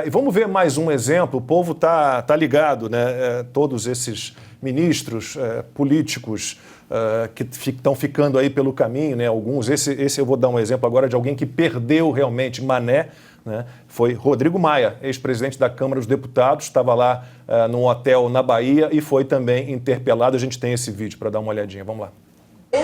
E vamos ver mais um exemplo. O povo tá ligado, né? Todos esses ministros políticos que estão ficando aí pelo caminho, né? Alguns. Esse eu vou dar um exemplo agora de alguém que perdeu realmente Mané, né? Foi Rodrigo Maia, ex-presidente da Câmara dos Deputados, estava lá num hotel na Bahia e foi também interpelado. A gente tem esse vídeo para dar uma olhadinha. Vamos lá. É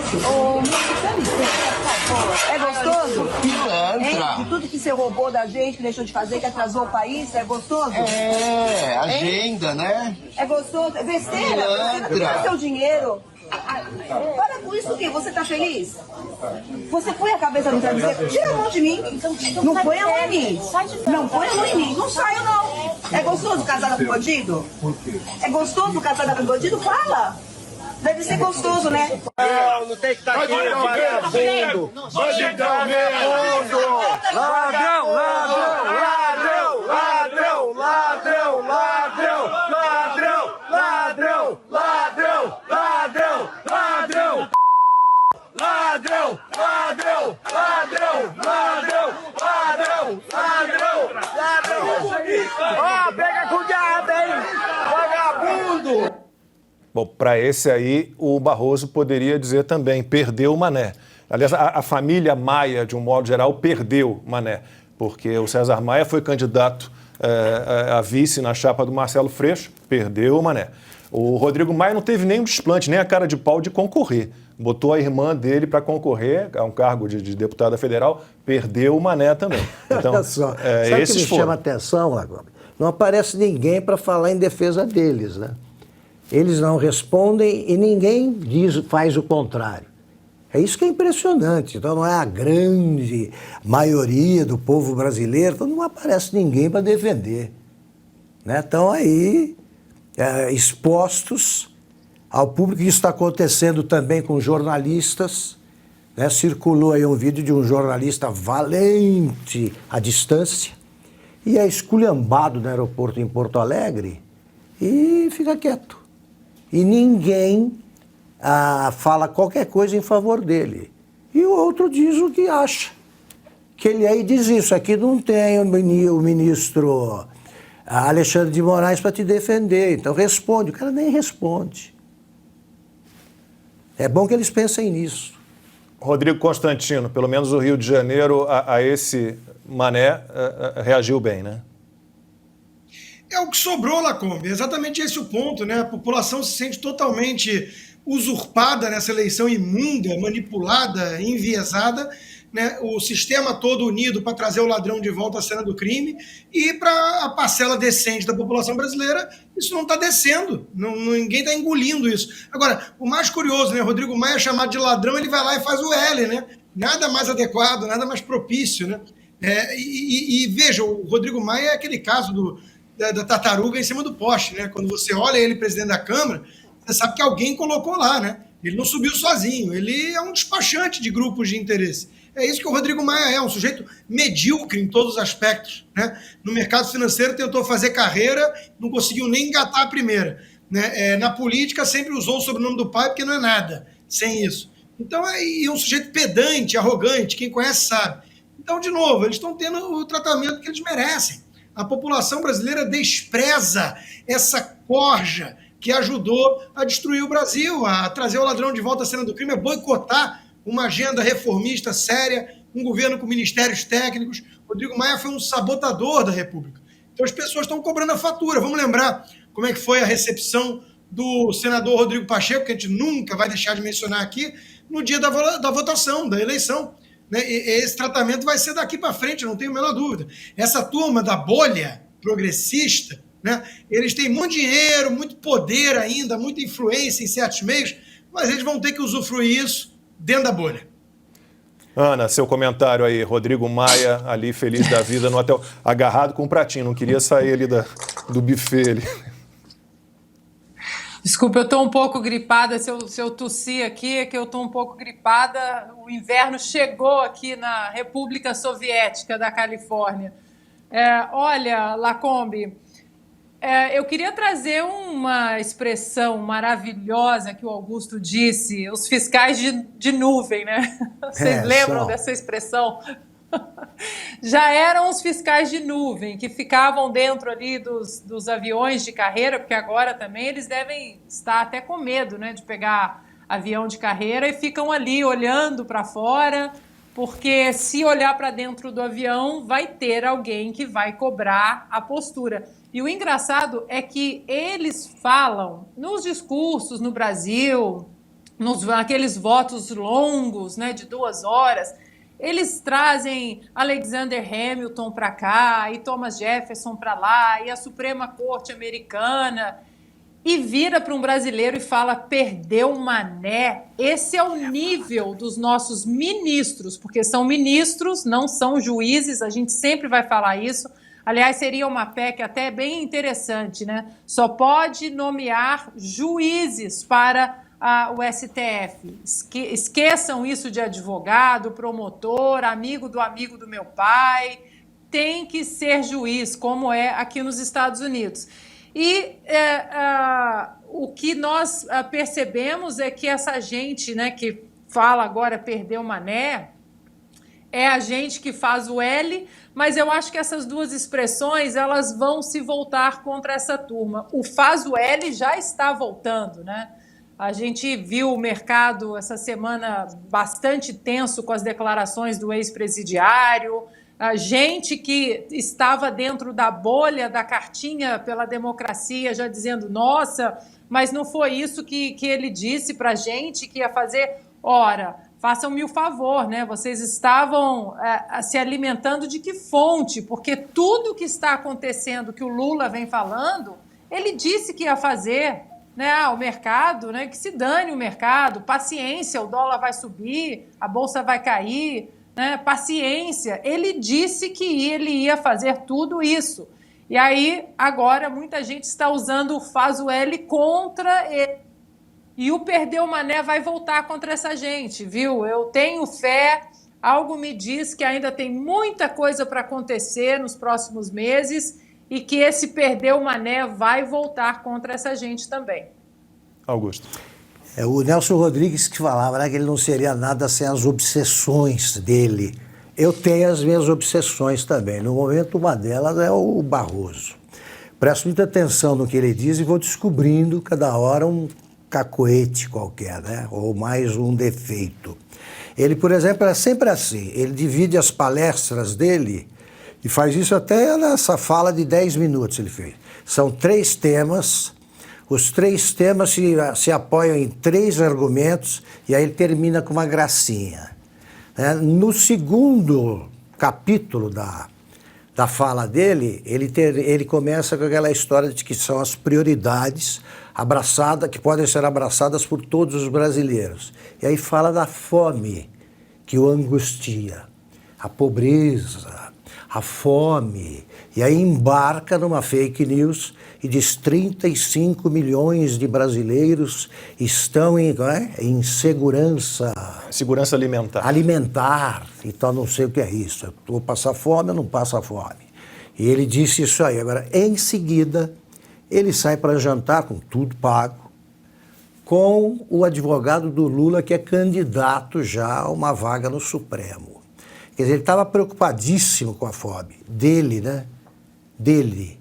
gostoso? Pilantra. De tudo que você roubou da gente, que deixou de fazer, que atrasou o país, é gostoso? É, agenda, né? É gostoso? É besteira? Pilantra. Você não seu dinheiro. Para com isso, o quê? Você tá feliz? Você põe a cabeça no travesseiro? Tira a mão de mim. Não põe a mão em mim. Não põe a mão em mim. Não saio, não. É gostoso casada com bandido? É gostoso casada com bandido? Fala. Deve ser gostoso, né? Não tem que estar aqui, vagabundo! Bandidão mesmo! Ladrão, ladrão, ladrão, ladrão, ladrão, ladrão, ladrão, ladrão, ladrão, ladrão, ladrão, ladrão, ladrão, ladrão, ladrão, ladrão, ladrão, ladrão! Ó, pega cuidado, hein, vagabundo! Bom, para esse aí, o Barroso poderia dizer também, perdeu o Mané. Aliás, a família Maia, de um modo geral, perdeu Mané, porque o César Maia foi candidato a vice na chapa do Marcelo Freixo, perdeu o Mané. O Rodrigo Maia não teve nem um desplante, nem a cara de pau de concorrer. Botou a irmã dele para concorrer a um cargo de deputada federal, perdeu o Mané também. Então, olha só, sabe o que me chama a atenção, Lagombe? Não aparece ninguém para falar em defesa deles, né? Eles não respondem e ninguém faz o contrário. É isso que é impressionante. Então não é a grande maioria do povo brasileiro, então não aparece ninguém para defender. Né? Estão aí expostos ao público. Isso está acontecendo também com jornalistas. Né? Circulou aí um vídeo de um jornalista valente à distância e é esculhambado no aeroporto em Porto Alegre e fica quieto. E ninguém fala qualquer coisa em favor dele. E o outro diz o que acha. Que ele aí diz isso, aqui não tem o ministro Alexandre de Moraes para te defender. Então responde, o cara nem responde. É bom que eles pensem nisso. Rodrigo Constantino, pelo menos o Rio de Janeiro, a esse Mané reagiu bem, né? É o que sobrou, Lacombe, exatamente esse o ponto, né? A população se sente totalmente usurpada nessa eleição imunda, manipulada, enviesada, né? O sistema todo unido para trazer o ladrão de volta à cena do crime e para a parcela decente da população brasileira, isso não está descendo, ninguém está engolindo isso. Agora, o mais curioso, né? Rodrigo Maia é chamado de ladrão, ele vai lá e faz o L, né? Nada mais adequado, nada mais propício, né? Veja, o Rodrigo Maia é aquele caso da tartaruga em cima do poste, né? Quando você olha ele, presidente da Câmara, você sabe que alguém colocou lá, né? Ele não subiu sozinho, ele é um despachante de grupos de interesse. É isso que o Rodrigo Maia é, um sujeito medíocre em todos os aspectos, né? No mercado financeiro tentou fazer carreira, não conseguiu nem engatar a primeira, né? Na política sempre usou o sobrenome do pai, porque não é nada sem isso. Então é um sujeito pedante, arrogante, quem conhece sabe. Então, de novo, eles estão tendo o tratamento que eles merecem. A população brasileira despreza essa corja que ajudou a destruir o Brasil, a trazer o ladrão de volta à cena do crime, a boicotar uma agenda reformista séria, um governo com ministérios técnicos. Rodrigo Maia foi um sabotador da República. Então as pessoas estão cobrando a fatura. Vamos lembrar como é que foi a recepção do senador Rodrigo Pacheco, que a gente nunca vai deixar de mencionar aqui, no dia da votação, da eleição. Esse tratamento vai ser daqui para frente, não tenho a menor dúvida. Essa turma da bolha progressista, né, eles têm muito dinheiro, muito poder ainda, muita influência em certos meios, mas eles vão ter que usufruir isso dentro da bolha. Ana, seu comentário aí, Rodrigo Maia ali feliz da vida no hotel, agarrado com um pratinho, não queria sair ali do buffet ali. Desculpa, eu estou um pouco gripada, se eu tossir aqui é que eu estou um pouco gripada, o inverno chegou aqui na República Soviética da Califórnia. Olha, Lacombe, eu queria trazer uma expressão maravilhosa que o Augusto disse, os fiscais de nuvem, né? Vocês lembram dessa expressão? Já eram os fiscais de nuvem, que ficavam dentro ali dos aviões de carreira, porque agora também eles devem estar até com medo, né, de pegar avião de carreira, e ficam ali olhando para fora, porque se olhar para dentro do avião, vai ter alguém que vai cobrar a postura. E o engraçado é que eles falam nos discursos no Brasil, naqueles votos longos, né, de 2 horas, eles trazem Alexander Hamilton para cá, e Thomas Jefferson para lá, e a Suprema Corte Americana, e vira para um brasileiro e fala: perdeu o mané. Esse é o nível dos nossos ministros, porque são ministros, não são juízes, a gente sempre vai falar isso. Aliás, seria uma PEC até bem interessante, né? Só pode nomear juízes para o STF. Esqueçam isso de advogado, promotor, amigo do meu pai. Tem que ser juiz, como é aqui nos Estados Unidos. E o que nós percebemos é que essa gente, né, que fala agora perdeu o mané, é a gente que faz o L, mas eu acho que essas duas expressões elas vão se voltar contra essa turma. O faz o L já está voltando, né? A gente viu o mercado essa semana bastante tenso com as declarações do ex-presidiário, a gente que estava dentro da bolha da cartinha pela democracia já dizendo: nossa, mas não foi isso que ele disse para a gente que ia fazer. Ora, façam-me o favor, né? Vocês estavam se alimentando de que fonte? Porque tudo que está acontecendo, que o Lula vem falando, ele disse que ia fazer. Né, o mercado, né, que se dane o mercado, paciência, o dólar vai subir, a bolsa vai cair, né, paciência. Ele disse que ele ia fazer tudo isso. E aí, agora, muita gente está usando o faz o L contra ele. E o perdeu o mané vai voltar contra essa gente, viu? Eu tenho fé, algo me diz que ainda tem muita coisa para acontecer nos próximos meses, e que esse perdeu o mané vai voltar contra essa gente também. Augusto. É o Nelson Rodrigues que falava, né, que ele não seria nada sem as obsessões dele. Eu tenho as minhas obsessões também. No momento, uma delas é o Barroso. Presto muita atenção no que ele diz e vou descobrindo cada hora um cacoete qualquer, né, ou mais um defeito. Ele, por exemplo, é sempre assim. Ele divide as palestras dele. E faz isso até nessa fala de 10 minutos ele fez. São 3 temas, os 3 temas se apoiam em 3 argumentos, e aí ele termina com uma gracinha. No segundo capítulo da fala dele, ele começa com aquela história de que são as prioridades que podem ser abraçadas por todos os brasileiros. E aí fala da fome que o angustia, a pobreza, a fome, e aí embarca numa fake news e diz 35 milhões de brasileiros estão em segurança. Segurança alimentar. Alimentar, então não sei o que é isso. Eu vou passar fome ou não passa fome? E ele disse isso aí. Agora, em seguida, ele sai para jantar com tudo pago, com o advogado do Lula, que é candidato já a uma vaga no Supremo. Quer dizer, ele estava preocupadíssimo com a fome dele, né? Dele.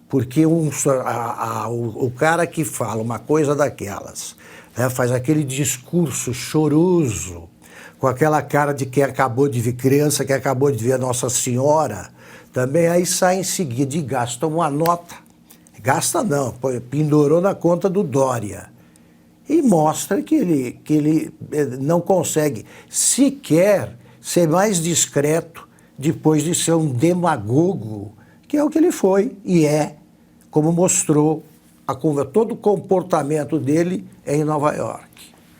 Porque o cara que fala uma coisa daquelas, né, faz aquele discurso choroso, com aquela cara de quem acabou de ver criança, que acabou de ver Nossa Senhora, também aí sai em seguida e gasta uma nota. Gasta não, pendurou na conta do Dória. E mostra que ele não consegue sequer ser mais discreto depois de ser um demagogo, que é o que ele foi e é, como mostrou todo o comportamento dele em Nova York.